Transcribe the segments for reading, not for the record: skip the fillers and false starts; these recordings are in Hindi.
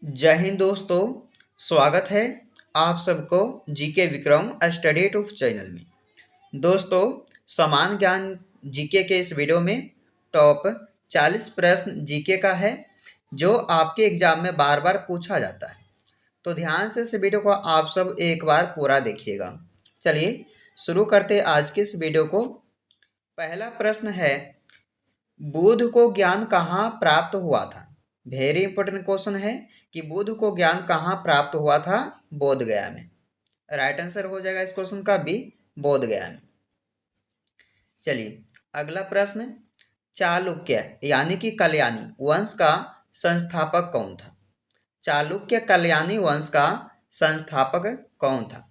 जय हिंद दोस्तों। स्वागत है आप सबको GK Vikram study tube channel में। दोस्तों, समान ज्ञान जीके के इस वीडियो में टॉप 40 प्रश्न जीके का है जो आपके एग्जाम में बार बार पूछा जाता है। तो ध्यान से इस वीडियो को आप सब एक बार पूरा देखिएगा। चलिए शुरू करते आज की इस वीडियो को। पहला प्रश्न है, बुद्ध को ज्ञान कहाँ प्राप्त हुआ था? वेरी इंपॉर्टेंट क्वेश्चन है कि बुद्ध को ज्ञान कहाँ प्राप्त हुआ था? बोध गया में। राइट आंसर हो जाएगा इस क्वेश्चन का बी, बोध गया में। चलिए अगला प्रश्न, चालुक्य यानी कि कल्याणी वंश का संस्थापक कौन था? चालुक्य कल्याणी वंश का संस्थापक कौन था?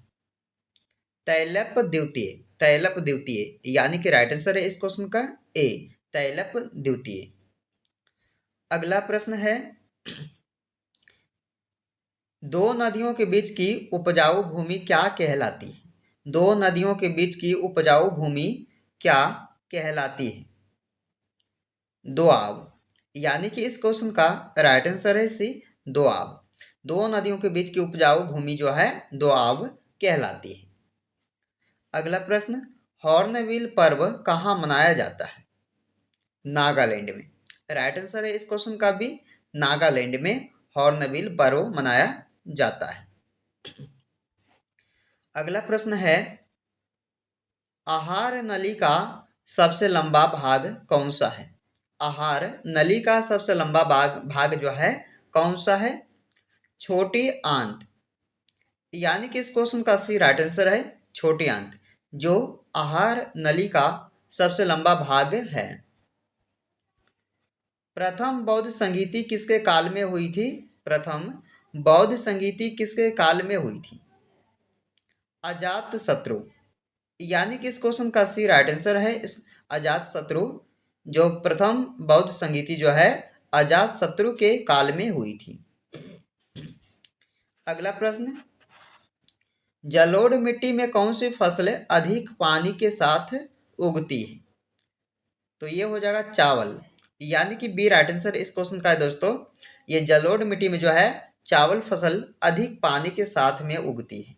तैलप द्वितीय। तैलप द्वितीय यानी कि राइट आंसर है इस क्वेश्चन का ए, तैलप द्वितीय। अगला प्रश्न है, दो नदियों के बीच की उपजाऊ भूमि क्या कहलाती है? दो नदियों के बीच की उपजाऊ भूमि क्या कहलाती है? दोआब। यानी कि इस क्वेश्चन का राइट आंसर है सी, दोआब। दो नदियों के बीच की उपजाऊ भूमि जो है दोआब कहलाती है। अगला प्रश्न, हॉर्नबिल पर्व कहाँ मनाया जाता है? नागालैंड में। राइट आंसर है इस क्वेश्चन का भी, नागालैंड में हॉर्नबिल पर्व मनाया जाता है। अगला प्रश्न है, आहार नली का सबसे लंबा भाग कौन सा है? आहार नली का सबसे लंबा भाग जो है कौन सा है? छोटी आंत। यानी कि इस क्वेश्चन का सी राइट आंसर है, छोटी आंत जो आहार नली का सबसे लंबा भाग है। प्रथम बौद्ध संगीति किसके काल में हुई थी? प्रथम बौद्ध संगीति किसके काल में हुई थी? अजात शत्रु। यानी कि इस क्वेश्चन का सी राइट आंसर है इस अजात शत्रु जो प्रथम बौद्ध संगीति जो है अजात शत्रु के काल में हुई थी। अगला प्रश्न, जलोढ़ मिट्टी में कौन सी फसलें अधिक पानी के साथ उगती है? तो ये हो जाएगा चावल। यानी कि बी राइट आंसर इस क्वेश्चन का है दोस्तों। ये जलोढ़ मिट्टी में जो है चावल फसल अधिक पानी के साथ में उगती है।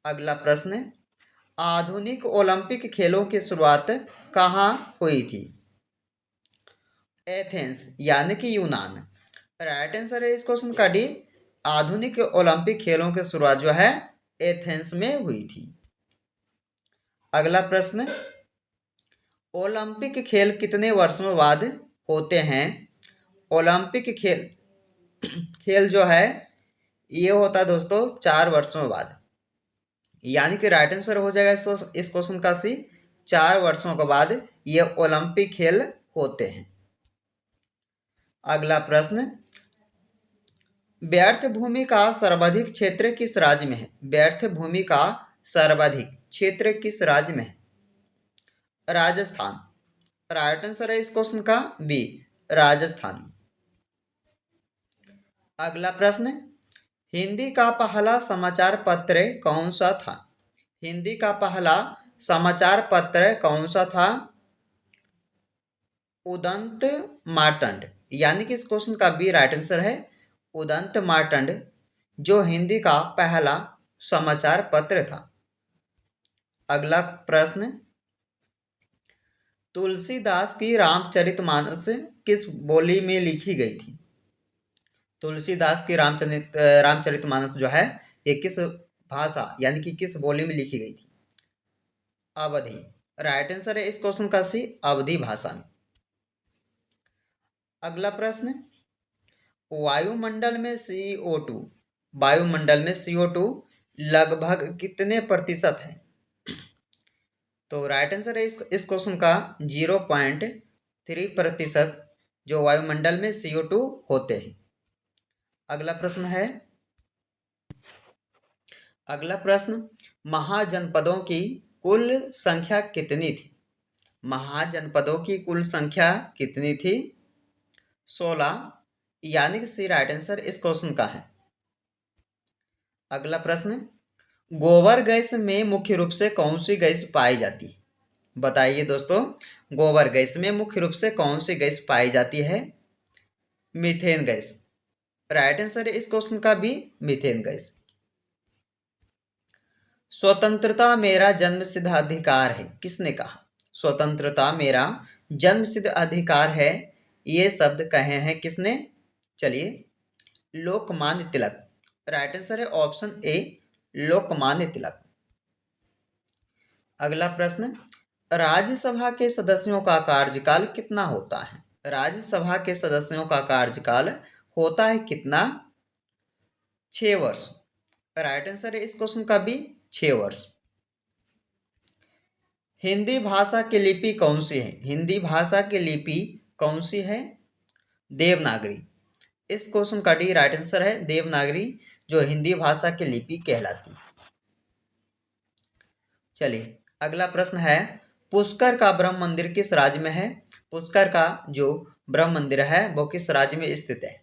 अगला प्रश्न, आधुनिक ओलंपिक खेलों की शुरुआत कहाँ हुई थी? एथेंस यानी कि यूनान। राइट आंसर है इस क्वेश्चन का डी, आधुनिक ओलंपिक खेलों की शुरुआत जो है एथेंस में हुई थी। अगला प्रश्न, ओलंपिक खेल कितने वर्षों बाद होते हैं? ओलंपिक खेल जो है ये होता है दोस्तों 4 वर्षों बाद। यानी कि राइट आंसर हो जाएगा इस क्वेश्चन का सी, 4 वर्षों के बाद ये ओलंपिक खेल होते हैं। अगला प्रश्न, व्यर्थ भूमि का सर्वाधिक क्षेत्र किस राज्य में है? व्यर्थ भूमि का सर्वाधिक क्षेत्र किस राज्य में है? राजस्थान। राइट आंसर है इस क्वेश्चन का बी, राजस्थान। अगला प्रश्न, हिंदी का पहला समाचार पत्र कौन सा था? हिंदी का पहला समाचार पत्र कौन सा था? उदंत मार्तंड। यानी कि इस क्वेश्चन का बी राइट आंसर है, उदंत मार्तंड जो हिंदी का पहला समाचार पत्र था। अगला प्रश्न, तुलसीदास की रामचरितमानस किस बोली में लिखी गई थी? तुलसीदास की रामचरितमानस जो है ये किस भाषा यानी कि किस बोली में लिखी गई थी? अवधि। राइट आंसर है इस क्वेश्चन का सी, अवधि भाषा में। अगला प्रश्न, वायुमंडल में CO2, वायुमंडल में CO2 लगभग कितने प्रतिशत है? तो राइट आंसर है इस क्वेश्चन का 0.3% जो वायुमंडल में CO2 होते हैं। अगला प्रश्न है, अगला प्रश्न, महाजनपदों की कुल संख्या कितनी थी? महाजनपदों की कुल संख्या कितनी थी? 16। यानी कि सी राइट आंसर इस क्वेश्चन का है। अगला प्रश्न, गोबर गैस में मुख्य रूप से कौन सी गैस पाई जाती है? बताइए दोस्तों, गोबर गैस में मुख्य रूप से कौन सी गैस पाई जाती है? Methane gas. राइट आंसर है इस क्वेश्चन का बी, मीथेन गैस। स्वतंत्रता मेरा जन्मसिद्ध अधिकार है, किसने कहा? स्वतंत्रता मेरा जन्मसिद्ध अधिकार है, ये शब्द कहे हैं किसने? चलिए, लोकमान्य तिलक। राइट आंसर है ऑप्शन ए, लोकमान्य तिलक। अगला प्रश्न, राज्यसभा के सदस्यों का कार्यकाल कितना होता है? राज्यसभा के सदस्यों का कार्यकाल होता है कितना? 6 वर्ष। राइट आंसर है इस क्वेश्चन का भी 6 वर्ष। हिंदी भाषा की लिपि कौन सी है? हिंदी भाषा की लिपि कौन सी है? देवनागरी। इस क्वेश्चन का डी राइट आंसर है देवनागरी, जो हिंदी भाषा की लिपि कहलाती है। चलिए, अगला प्रश्न है, पुष्कर का ब्रह्म मंदिर किस राज्य में है? पुष्कर का जो ब्रह्म मंदिर है वो किस राज्य में स्थित है?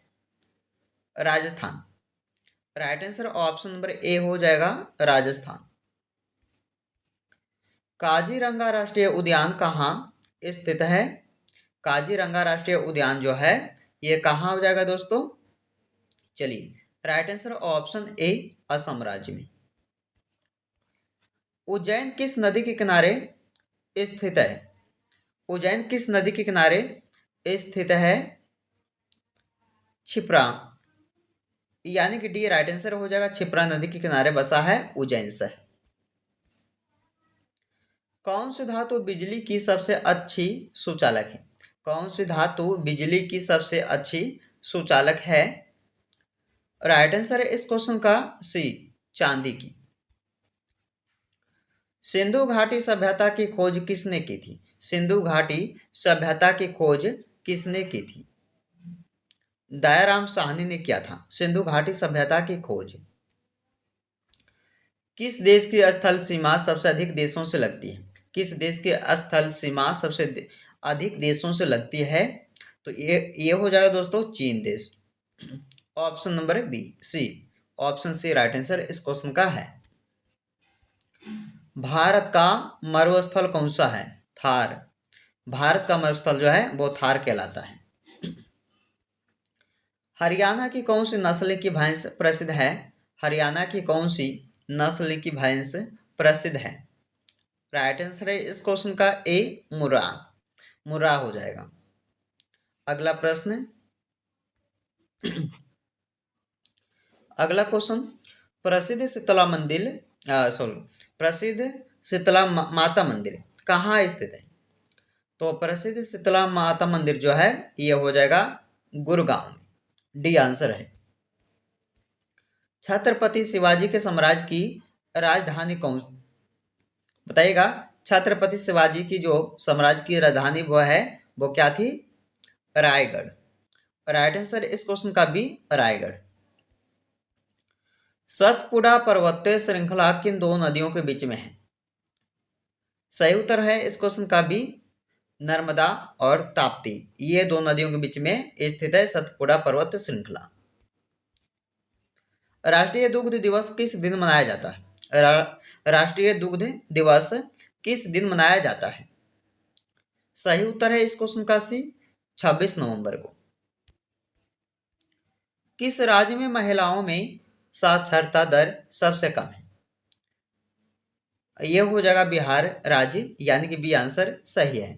Rajasthan. Right answer option number A हो जाएगा, राजस्थान। काजीरंगा राष्ट्रीय उद्यान कहाँ स्थित है? काजीरंगा राष्ट्रीय उद्यान जो है ये कहाँ हो जाएगा दोस्तों? चलिए, right answer option A, Assam राज्य में। उज्जैन किस नदी के किनारे स्थित है? उज्जैन किस नदी के किनारे स्थित है? क्षिप्रा, यानी कि डी राइट आंसर हो जाएगा, क्षिप्रा नदी के किनारे बसा है उज्जैन शहर। कौन सी धातु बिजली की सबसे अच्छी सुचालक है? कौन सी धातु बिजली की सबसे अच्छी सुचालक है? राइट आंसर है इस क्वेश्चन का सी, चांदी की। सिंधु घाटी सभ्यता की खोज किसने की थी? सिंधु घाटी सभ्यता की खोज किसने की थी? दयाराम साहनी ने किया था सिंधु घाटी सभ्यता की खोज। किस देश की स्थल सीमा सबसे अधिक देशों से लगती है? किस देश की स्थल सीमा सबसे अधिक देशों से लगती है? तो ये हो जाएगा दोस्तों चीन देश। ऑप्शन नंबर बी, सी, ऑप्शन सी राइट आंसर इस क्वेश्चन का है। भारत का मरुस्थल कौन सा है? थार। भारत का मरुस्थल जो है वो थार कहलाता है। हरियाणा की कौन सी नस्ल की भैंस प्रसिद्ध है? हरियाणा की कौन सी नस्ल की भैंस प्रसिद्ध है? राइट आंसर है इस क्वेश्चन का ए, मुर्रा। मुर्रा हो जाएगा। अगला प्रश्न, अगला क्वेश्चन, प्रसिद्ध शीतला मंदिर प्रसिद्ध शीतला माता मंदिर कहाँ स्थित है? तो प्रसिद्ध शीतला माता मंदिर जो है ये हो जाएगा गुड़गांव में, डी आंसर है। छत्रपति शिवाजी के साम्राज्य की राजधानी कौन, बताइएगा। छत्रपति शिवाजी की जो साम्राज्य की राजधानी वो है वो क्या थी? रायगढ़। राइट आंसर इस क्वेश्चन का भी रायगढ़। सतपुड़ा पर्वतीय श्रृंखला किन दो नदियों के बीच में है? सही उत्तर है इस क्वेश्चन का भी नर्मदा और ताप्ती, ये दो नदियों के बीच में स्थित है सतपुड़ा पर्वत श्रृंखला। राष्ट्रीय दुग्ध दिवस किस दिन मनाया जाता है? राष्ट्रीय दुग्ध दिवस किस दिन मनाया जाता है? सही उत्तर है इस क्वेश्चन का सी, 26 नवंबर को। किस राज्य में महिलाओं में साक्षरता दर सबसे कम है? यह हो जाएगा बिहार राज्य, यानी कि बी आंसर सही है।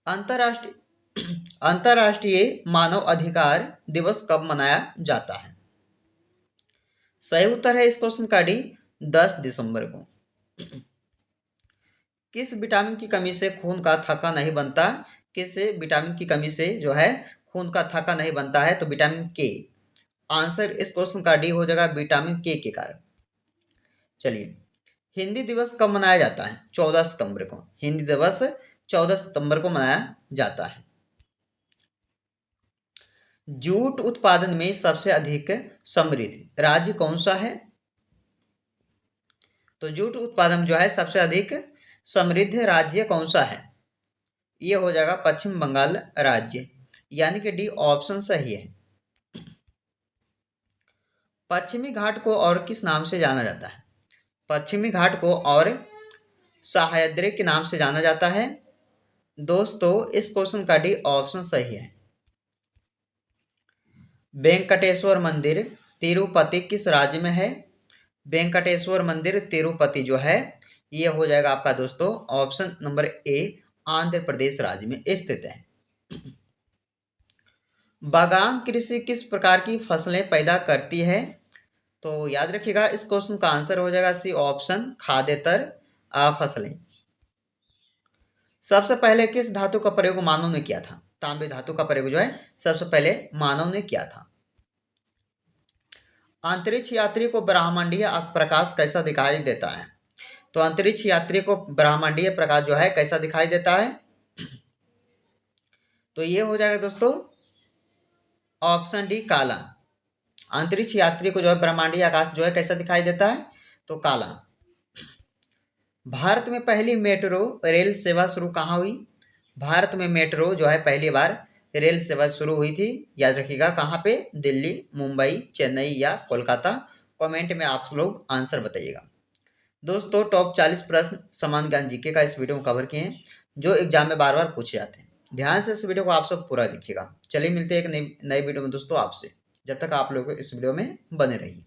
अंतरराष्ट्रीय अंतरराष्ट्रीय मानव अधिकार दिवस कब मनाया जाता है? सही उत्तर है इस क्वेश्चन का डी, 10 दिसंबर को। किस विटामिन की कमी से खून का थक्का नहीं बनता? किस विटामिन की कमी से जो है खून का थक्का नहीं बनता है? तो विटामिन के। आंसर इस क्वेश्चन का डी हो जाएगा, विटामिन के कारण। चलिए, हिंदी दिवस कब मनाया जाता है? 14 सितंबर को। हिंदी दिवस 14 सितंबर को मनाया जाता है। जूट उत्पादन में सबसे अधिक समृद्ध राज्य कौन सा है? तो जूट उत्पादन जो है सबसे अधिक समृद्ध राज्य कौन सा है? ये हो जाएगा पश्चिम बंगाल राज्य, यानी कि डी ऑप्शन सही है। पश्चिमी घाट को और किस नाम से जाना जाता है? पश्चिमी घाट को और सह्याद्री के नाम से जाना जाता है। दोस्तों इस क्वेश्चन का डी ऑप्शन सही है। वेंकटेश्वर मंदिर तिरुपति किस राज्य में है? वेंकटेश्वर मंदिर तिरुपति जो है ये हो जाएगा आपका दोस्तों option number A, Andhra Pradesh राज्य में स्थित है। बागान कृषि किस प्रकार की फसलें पैदा करती है? तो याद रखिएगा इस क्वेश्चन का आंसर हो जाएगा सी ऑप्शन, खाद्येतर फसलें। सबसे पहले किस धातु का प्रयोग मानव ने किया था? तांबे धातु का प्रयोग जो है सबसे पहले मानव ने किया था। अंतरिक्ष यात्री को ब्रह्मांडीय प्रकाश कैसा दिखाई देता है? तो अंतरिक्ष यात्री को ब्रह्मांडीय प्रकाश जो है कैसा दिखाई देता है? तो ये हो जाएगा दोस्तों ऑप्शन डी, काला। अंतरिक्ष यात्री को जो है ब्रह्मांडीय आकाश जो है कैसा दिखाई देता है? तो काला। भारत में पहली मेट्रो रेल सेवा शुरू कहाँ हुई? भारत में मेट्रो जो है पहली बार रेल सेवा शुरू हुई थी, याद रखिएगा कहाँ पे? दिल्ली, मुंबई, चेन्नई या कोलकाता। कमेंट में आप लोग आंसर बताइएगा। दोस्तों टॉप 40 प्रश्न समान ज्ञान जीके का इस वीडियो में कवर किए हैं जो एग्जाम में बार बार पूछे जाते हैं। ध्यान से इस वीडियो को आप सब पूरा देखिएगा। चलिए मिलते हैं एक नई वीडियो में दोस्तों आपसे। जब तक आप लोग इस वीडियो में बने रहिए।